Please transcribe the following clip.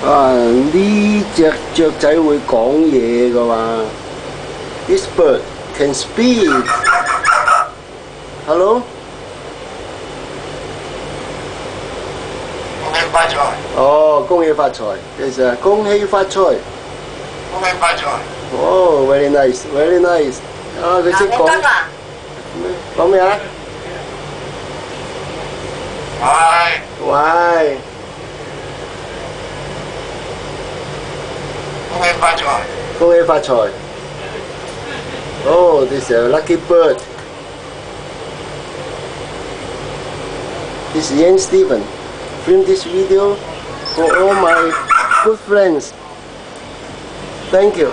啊，呢隻雀仔會講嘢㗎嘛 ？This bird can speak. Hello？ 恭喜發財！哦，恭喜發財，其實恭喜發財。恭喜發財！哦，very nice，very nice。啊，佢識講。講咩啊？喂！喂！恭喜發財！恭喜發財。Oh, this is a lucky bird. This is Ian Steven. Film this video for all my good friends. Thank you.